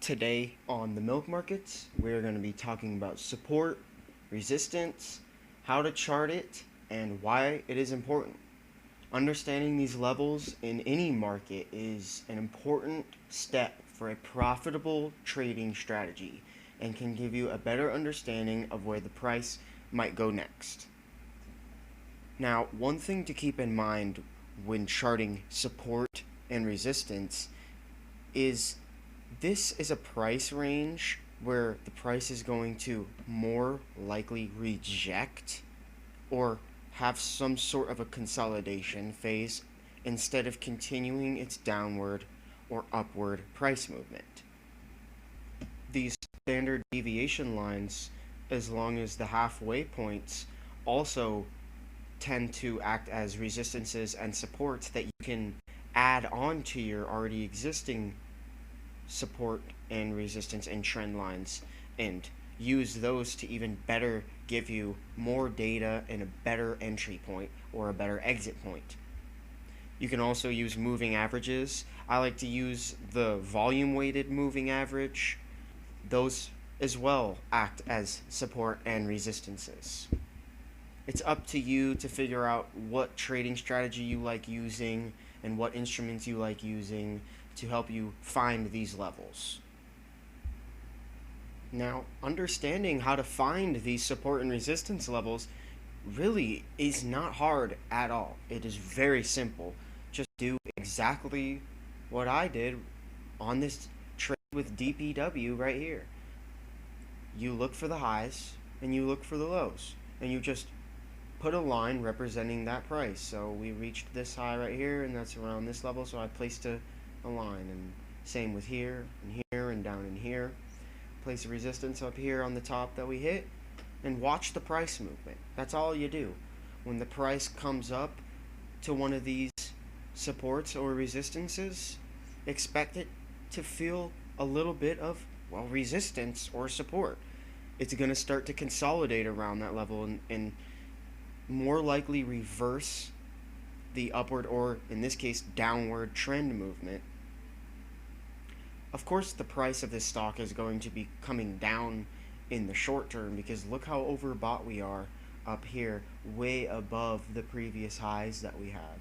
Today on the milk markets, we're going to be talking about support, resistance, how to chart it, and why it is important. Understanding these levels in any market is an important step for a profitable trading strategy and can give you a better understanding of where the price might go next. Now, one thing to keep in mind when charting support and resistance is this is a price range where the price is going to more likely reject or have some sort of a consolidation phase instead of continuing its downward or upward price movement. These standard deviation lines, as long as the halfway points, also tend to act as resistances and supports that you can add on to your already existing support and resistance and trend lines and use those to even better give you more data and a better entry point or a better exit point. You can also use moving averages. I like to use the volume weighted moving average. Those as well act as support and resistances. It's up to you to figure out what trading strategy you like using and what instruments you like using to help you find these levels. Now, understanding how to find these support and resistance levels really is not hard at all. It is very simple. Just do exactly what I did on this trade with DPW right here. You look for the highs and you look for the lows, and you just put a line representing that price. So we reached this high right here, and that's around this level, so I placed a line, and same with here and down in here. Place a resistance up here on the top that we hit, and watch the price movement. That's all you do. When the price comes up to one of these supports or resistances, expect it to feel a little bit of, well, resistance or support. It's going to start to consolidate around that level and more likely reverse the upward, or in this case downward, trend movement. Of course, the price of this stock is going to be coming down in the short term because look how overbought we are up here, way above the previous highs that we have,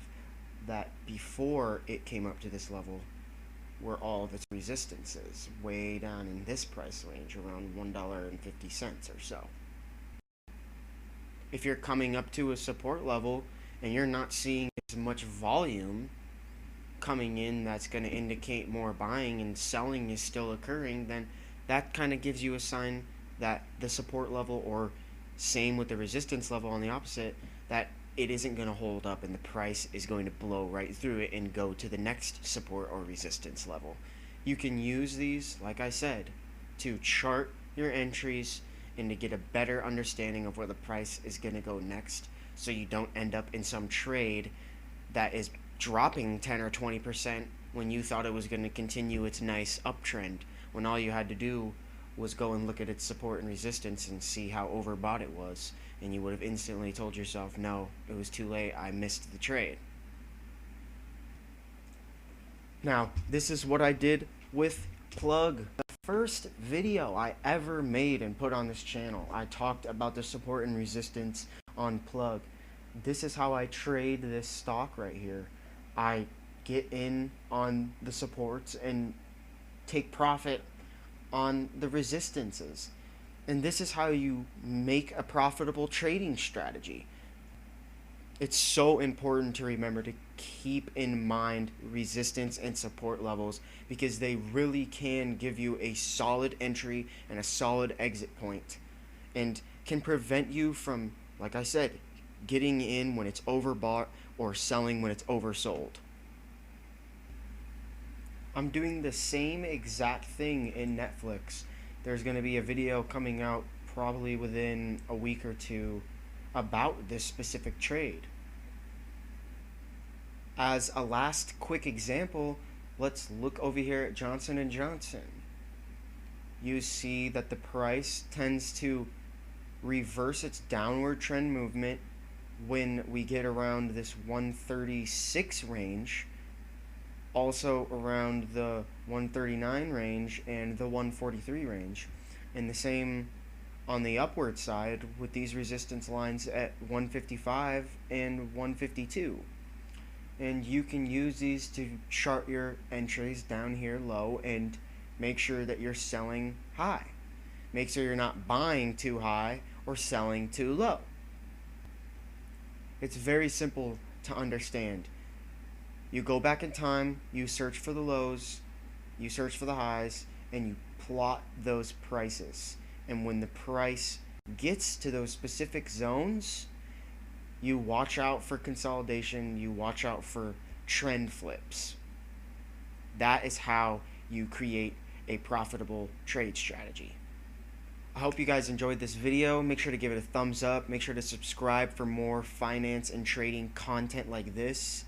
that before it came up to this level were all of its resistances, way down in this price range around $1.50 or so. If you're coming up to a support level and you're not seeing as much volume coming in that's going to indicate more buying and selling is still occurring, then that kind of gives you a sign that the support level, or same with the resistance level on the opposite, that it isn't going to hold up and the price is going to blow right through it and go to the next support or resistance level. You can use these, like I said, to chart your entries and to get a better understanding of where the price is going to go next, so you don't end up in some trade that is dropping 10 or 20% when you thought it was going to continue its nice uptrend, when all you had to do was go and look at its support and resistance and see how overbought it was, and you would have instantly told yourself, no, it was too late, I missed the trade. Now, this is what I did with Plug. The first video I ever made and put on this channel, I talked about the support and resistance on Plug. This is how I trade this stock right here. I get in on the supports and take profit on the resistances. And this is how you make a profitable trading strategy. It's so important to remember to keep in mind resistance and support levels, because they really can give you a solid entry and a solid exit point, and can prevent you from, like I said, getting in when it's overbought or selling when it's oversold. I'm doing the same exact thing in Netflix. There's going to be a video coming out probably within a week or two about this specific trade. As a last quick example, let's look over here at Johnson & Johnson. You see that the price tends to reverse its downward trend movement when we get around this 136 range, also around the 139 range and the 143 range. And the same on the upward side with these resistance lines at 155 and 152. And you can use these to chart your entries down here low and make sure that you're selling high. Make sure you're not buying too high or selling too low. It's very simple to understand. You go back in time, you search for the lows, you search for the highs, and you plot those prices. And when the price gets to those specific zones, you watch out for consolidation, you watch out for trend flips. That is how you create a profitable trade strategy. I hope you guys enjoyed this video. Make sure to give it a thumbs up. Make sure to subscribe for more finance and trading content like this.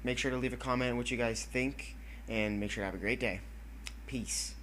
Make sure to leave a comment on what you guys think, and make sure to have a great day. Peace.